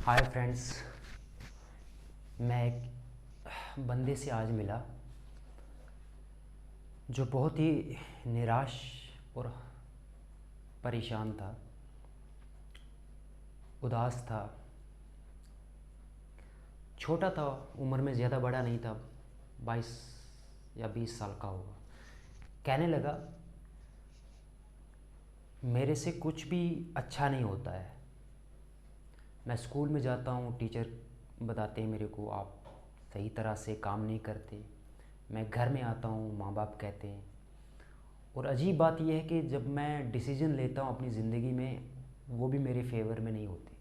Hi friends. मैं एक बंदे से आज मिला जो बहुत ही निराश और परेशान था, उदास था, छोटा था, उम्र में ज़्यादा बड़ा नहीं था, 22 या 20 साल का होगा। कहने लगा मेरे से कुछ भी अच्छा नहीं होता है। मैं स्कूल में जाता हूँ, टीचर बताते हैं मेरे को आप सही तरह से काम नहीं करते। मैं घर में आता हूँ, माँ बाप कहते हैं। और अजीब बात यह है कि जब मैं डिसीज़न लेता हूँ अपनी ज़िंदगी में, वो भी मेरे फेवर में नहीं होते।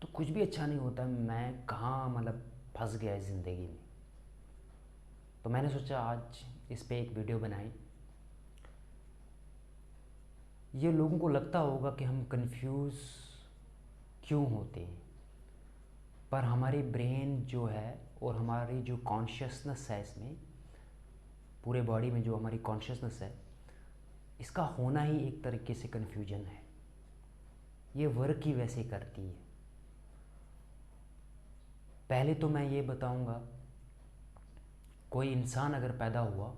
तो कुछ भी अच्छा नहीं होता। मैं कहाँ मतलब फंस गया इस ज़िंदगी में। तो मैंने सोचा आज इस पे एक वीडियो बनाएं। ये लोगों को लगता होगा कि हम कंफ्यूज क्यों होते हैं, पर हमारी ब्रेन जो है और हमारी जो कॉन्शियसनेस है, इसमें पूरे बॉडी में जो हमारी कॉन्शियसनेस है, इसका होना ही एक तरीके से कन्फ्यूजन है। ये वर्क ही वैसे करती है। पहले तो मैं ये बताऊंगा, कोई इंसान अगर पैदा हुआ,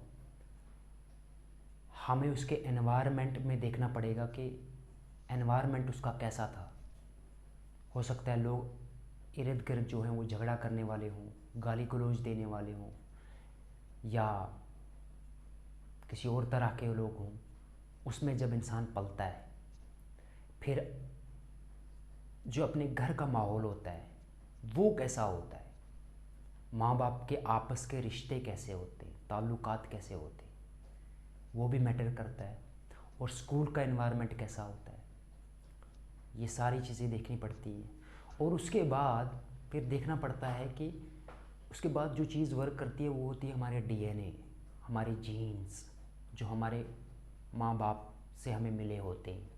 हमें उसके एनवायरनमेंट में देखना पड़ेगा कि एनवायरनमेंट उसका कैसा था। हो सकता है लोग इर्द गिर्द जो हैं वो झगड़ा करने वाले हों, गाली गलौज देने वाले हों, या किसी और तरह के लोग हों। उसमें जब इंसान पलता है, फिर जो अपने घर का माहौल होता है वो कैसा होता है, माँ बाप के आपस के रिश्ते कैसे होते हैं, ताल्लुकात कैसे होते हैं, वो भी मैटर करता है। और स्कूल का एनवायरनमेंट कैसा होता है, ये सारी चीज़ें देखनी पड़ती है। और उसके बाद फिर देखना पड़ता है कि उसके बाद जो चीज़ वर्क करती है वो होती है हमारे डीएनए, हमारे जीन्स, जो हमारे माँ बाप से हमें मिले होते हैं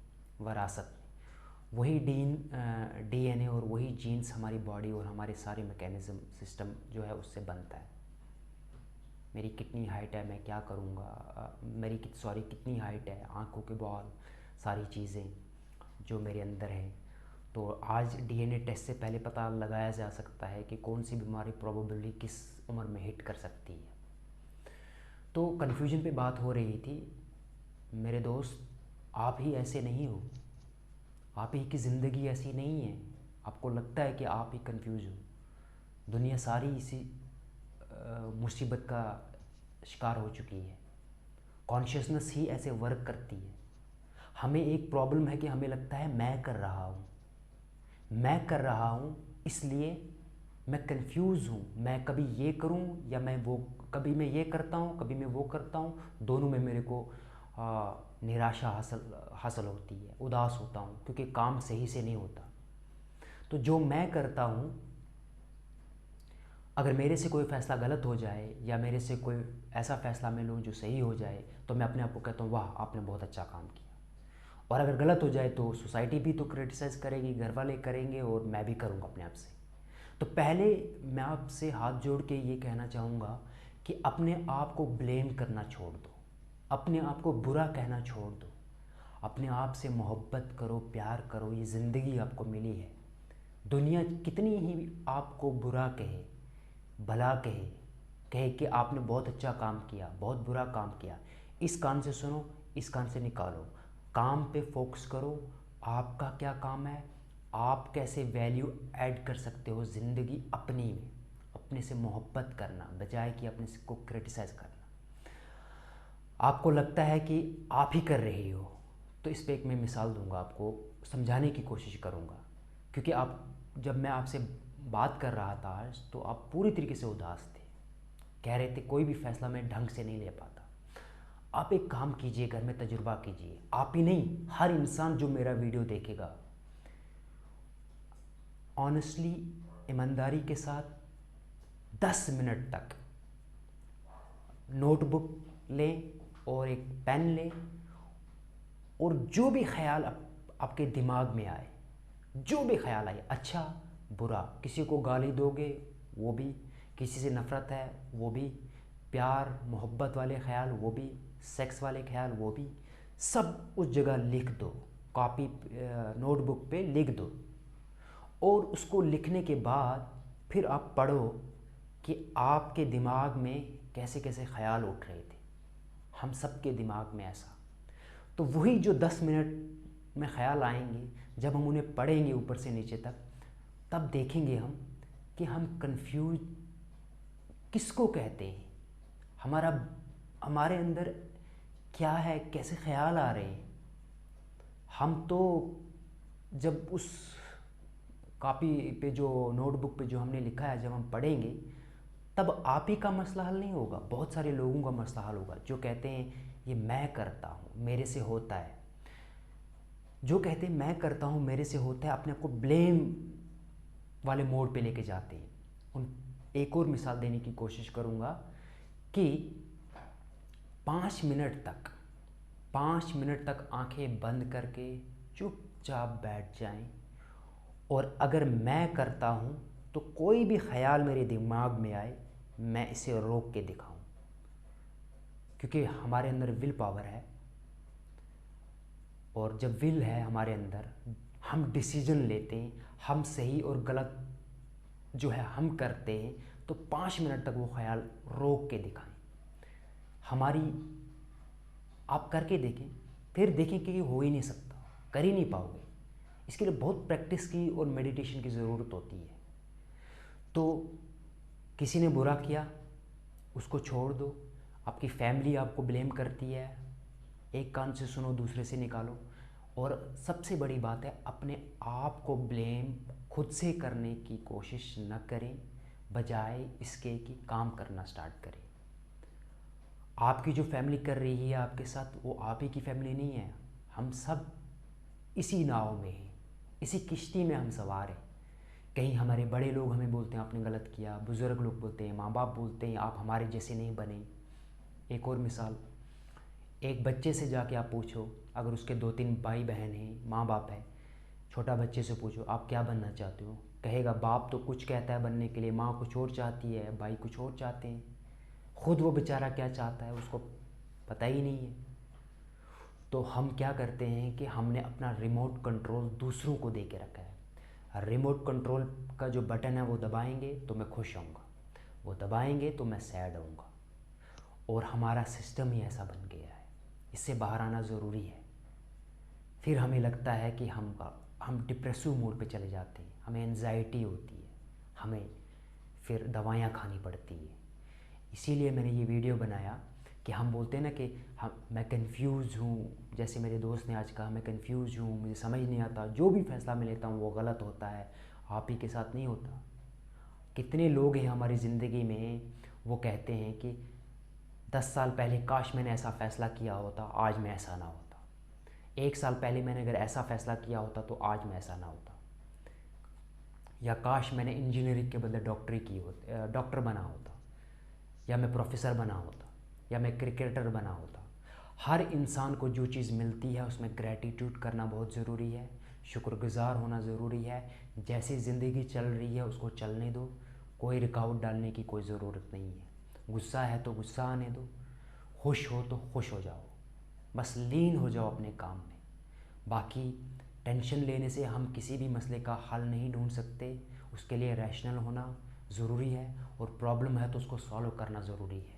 वरासत में। वही डीएनए और वही जीन्स हमारी बॉडी और हमारे सारे मैकेनिज़्म सिस्टम जो है उससे बनता है। मेरी कितनी हाइट है, मैं क्या करूँगा, मेरी कितनी हाइट है, आँखों के बॉल, सारी चीज़ें जो मेरे अंदर हैं। तो आज डीएनए टेस्ट से पहले पता लगाया जा सकता है कि कौन सी बीमारी प्रोबेबली किस उम्र में हिट कर सकती है। तो कन्फ्यूजन पे बात हो रही थी। मेरे दोस्त, आप ही ऐसे नहीं हो, आप ही की ज़िंदगी ऐसी नहीं है। आपको लगता है कि आप ही कन्फ्यूज हो। दुनिया सारी इसी मुसीबत का शिकार हो चुकी है। कॉन्शियसनेस ही ऐसे वर्क करती है। हमें एक प्रॉब्लम है कि हमें लगता है मैं कर रहा हूँ, मैं कर रहा हूँ, इसलिए मैं कंफ्यूज हूँ। मैं कभी ये करूँ या मैं वो, कभी मैं ये करता हूँ, कभी मैं वो करता हूँ। दोनों में मेरे को निराशा हासिल होती है, उदास होता हूँ क्योंकि काम सही से नहीं होता। तो जो मैं करता हूँ, अगर मेरे से कोई फ़ैसला गलत हो जाए या मेरे से कोई ऐसा फ़ैसला मैं लूँ जो सही हो जाए, तो मैं अपने आप को कहता हूँ वाह आपने बहुत अच्छा काम किया। और अगर गलत हो जाए तो सोसाइटी भी तो क्रिटिसाइज़ करेगी, घर वाले करेंगे और मैं भी करूँगा अपने आप से। तो पहले मैं आपसे हाथ जोड़ के ये कहना चाहूँगा कि अपने आप को ब्लेम करना छोड़ दो, अपने आप को बुरा कहना छोड़ दो, अपने आप से मोहब्बत करो, प्यार करो। ये ज़िंदगी आपको मिली है। दुनिया कितनी ही आपको बुरा कहे, भला कहे, कहे कि आपने बहुत अच्छा काम किया, बहुत बुरा काम किया, इस कान से सुनो, इस कान से निकालो। काम पे फोकस करो। आपका क्या काम है, आप कैसे वैल्यू ऐड कर सकते हो ज़िंदगी अपनी में। अपने से मोहब्बत करना बजाय कि अपने से को क्रिटिसाइज़ करना। आपको लगता है कि आप ही कर रहे हो, तो इस पे एक मैं मिसाल दूंगा, आपको समझाने की कोशिश करूंगा। क्योंकि आप, जब मैं आपसे बात कर रहा था आज, तो आप पूरी तरीके से उदास थे, कह रहे थे कोई भी फैसला मैं ढंग से नहीं ले पाता। आप एक काम कीजिए, घर में तजुर्बा कीजिए। आप ही नहीं, हर इंसान जो मेरा वीडियो देखेगा, ऑनेस्टली, ईमानदारी के साथ 10 मिनट तक नोटबुक लें और एक पेन लें, और जो भी ख्याल आपके दिमाग में आए, जो भी ख्याल आए, अच्छा बुरा, किसी को गाली दोगे वो भी, किसी से नफ़रत है वो भी, प्यार मोहब्बत वाले ख्याल वो भी, सेक्स वाले ख्याल वो भी, सब उस जगह लिख दो। कॉपी नोटबुक पे लिख दो। और उसको लिखने के बाद फिर आप पढ़ो कि आपके दिमाग में कैसे कैसे ख़याल उठ रहे थे। हम सब के दिमाग में ऐसा, तो वही जो 10 मिनट में ख़याल आएंगे, जब हम उन्हें पढ़ेंगे ऊपर से नीचे तक, तब देखेंगे हम कि हम कंफ्यूज किसको कहते हैं, हमारे अंदर क्या है, कैसे ख़याल आ रहे हैं। हम तो जब उस कॉपी पे, जो नोटबुक पे जो हमने लिखा है, जब हम पढ़ेंगे, तब आप ही का मसला हल नहीं होगा, बहुत सारे लोगों का मसला हल होगा जो कहते हैं ये मैं करता हूँ, मेरे से होता है। जो कहते हैं मैं करता हूँ, मेरे से होता है, अपने आप को ब्लेम वाले मोड पे लेके जाते हैं। एक और मिसाल देने की कोशिश करूँगा कि 5 मिनट तक आंखें बंद करके चुपचाप बैठ जाएं, और अगर मैं करता हूँ तो कोई भी ख्याल मेरे दिमाग में आए, मैं इसे रोक के दिखाऊं। क्योंकि हमारे अंदर विल पावर है, और जब विल है हमारे अंदर, हम डिसीजन लेते हैं, हम सही और गलत जो है हम करते हैं। तो 5 मिनट तक वो ख्याल रोक के दिखाएं। आप करके देखें, फिर देखें कि ये हो ही नहीं सकता, कर ही नहीं पाओगे। इसके लिए बहुत प्रैक्टिस की और मेडिटेशन की ज़रूरत होती है। तो किसी ने बुरा किया, उसको छोड़ दो। आपकी फैमिली आपको ब्लेम करती है, एक कान से सुनो, दूसरे से निकालो। और सबसे बड़ी बात है, अपने आप को ब्लेम खुद से करने की कोशिश न करें, बजाय इसके कि काम करना स्टार्ट करें। आपकी जो फैमिली कर रही है आपके साथ, वो आप ही की फैमिली नहीं है। हम सब इसी नाव में हैं, इसी किश्ती में हम सवार हैं। कहीं हमारे बड़े लोग हमें बोलते हैं आपने गलत किया, बुज़ुर्ग लोग बोलते हैं, माँ बाप बोलते हैं आप हमारे जैसे नहीं बने। एक और मिसाल, एक बच्चे से जाके आप पूछो, अगर उसके 2-3 भाई बहन हैं, माँ बाप है, छोटा बच्चे से पूछो आप क्या बनना चाहते हो, कहेगा बाप तो कुछ कहता है बनने के लिए, माँ कुछ और चाहती है, भाई कुछ और चाहते हैं। खुद वो बेचारा क्या चाहता है उसको पता ही नहीं है। तो हम क्या करते हैं कि हमने अपना रिमोट कंट्रोल दूसरों को दे के रखा है। रिमोट कंट्रोल का जो बटन है वो दबाएंगे तो मैं खुश होऊंगा, वो दबाएंगे तो मैं सैड होऊंगा। और हमारा सिस्टम ही ऐसा बन गया है, इससे बाहर आना ज़रूरी है। फिर हमें लगता है कि हम डिप्रेसिव मोड पे चले जाते हैं, हमें एंजाइटी होती है, हमें फिर दवाइयाँ खानी पड़ती है। इसीलिए मैंने ये वीडियो बनाया कि हम बोलते हैं ना कि मैं कंफ्यूज हूँ, जैसे मेरे दोस्त ने आज कहा मैं कंफ्यूज हूँ, मुझे समझ नहीं आता, जो भी फ़ैसला मैं लेता हूँ वो गलत होता है। आप ही के साथ नहीं होता। कितने लोग हैं हमारी ज़िंदगी में, वो कहते हैं कि 10 साल पहले काश मैंने ऐसा फ़ैसला किया होता, आज मैं ऐसा ना होता। 1 साल पहले मैंने अगर ऐसा फ़ैसला किया होता तो आज मैं ऐसा ना होता। या काश मैंने इंजीनियरिंग के बदले डॉक्टर बना होता, या मैं प्रोफेसर बना होता, या मैं क्रिकेटर बना होता। हर इंसान को जो चीज़ मिलती है उसमें ग्रैटिट्यूड करना बहुत ज़रूरी है, शुक्रगुज़ार होना ज़रूरी है। जैसी ज़िंदगी चल रही है उसको चलने दो, कोई रुकावट डालने की कोई ज़रूरत नहीं है। गुस्सा है तो गुस्सा आने दो, खुश हो तो खुश हो जाओ, बस लीन हो जाओ अपने काम में। बाकी टेंशन लेने से हम किसी भी मसले का हल नहीं ढूंढ सकते। उसके लिए रैशनल होना ज़रूरी है, और प्रॉब्लम है तो उसको सॉल्व करना ज़रूरी है।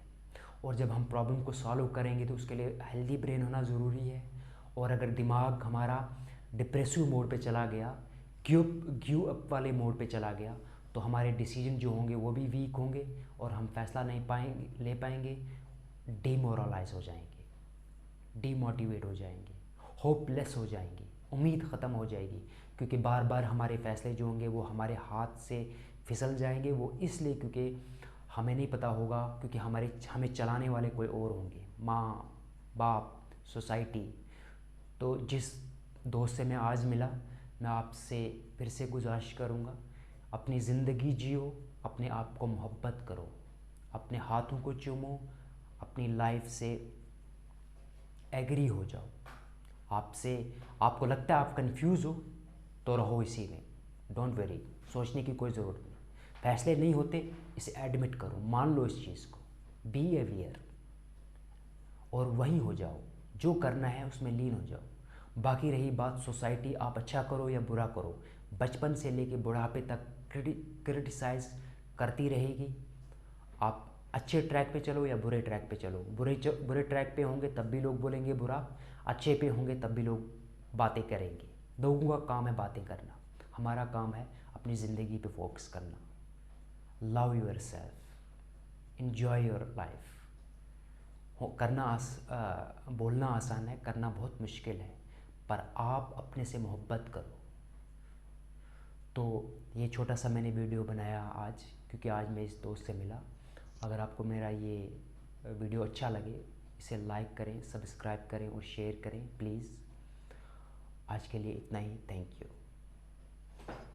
और जब हम प्रॉब्लम को सॉल्व करेंगे तो उसके लिए हेल्दी ब्रेन होना ज़रूरी है। और अगर दिमाग हमारा डिप्रेसिव मोड पे चला गया, गिव अप वाले मोड पे चला गया, तो हमारे डिसीजन जो होंगे वो भी वीक होंगे, और हम फैसला नहीं ले पाएंगे, डीमोरलाइज हो जाएंगे, डीमोटिवेट हो जाएंगे, होपलेस हो जाएंगे, उम्मीद ख़त्म हो जाएगी। क्योंकि बार बार हमारे फ़ैसले जो होंगे वो हमारे हाथ से फिसल जाएंगे। वो इसलिए क्योंकि हमें नहीं पता होगा, क्योंकि हमें चलाने वाले कोई और होंगे, माँ बाप, सोसाइटी। तो जिस दोस्त से मैं आज मिला, मैं आपसे फिर से गुजारिश करूँगा, अपनी ज़िंदगी जियो, अपने आप को मोहब्बत करो, अपने हाथों को चूमो, अपनी लाइफ से एग्री हो जाओ। आपको लगता है आप कंफ्यूज हो तो रहो इसी में, डोंट वरी, सोचने की कोई ज़रूरत नहीं। फैसले नहीं होते, इसे एडमिट करो, मान लो इस चीज़ को, बी अवेयर, और वहीं हो जाओ, जो करना है उसमें लीन हो जाओ। बाकी रही बात सोसाइटी, आप अच्छा करो या बुरा करो, बचपन से लेके बुढ़ापे तक क्रिटिसाइज़ करती रहेगी। आप अच्छे ट्रैक पे चलो या बुरे ट्रैक पे चलो, बुरे ट्रैक पे होंगे तब भी लोग बोलेंगे बुरा, अच्छे पे होंगे तब भी लोग बातें करेंगे। लोगों का काम है बातें करना, हमारा काम है अपनी ज़िंदगी पे फोकस करना। Love your self, enjoy your life. बोलना आसान है, करना बहुत मुश्किल है, पर आप अपने से मोहब्बत करो। तो ये छोटा सा मैंने वीडियो बनाया आज, क्योंकि आज मैं इस दोस्त से मिला। अगर आपको मेरा ये वीडियो अच्छा लगे, इसे लाइक करें, सब्सक्राइब करें और शेयर करें प्लीज़। आज के लिए इतना ही, थैंक यू।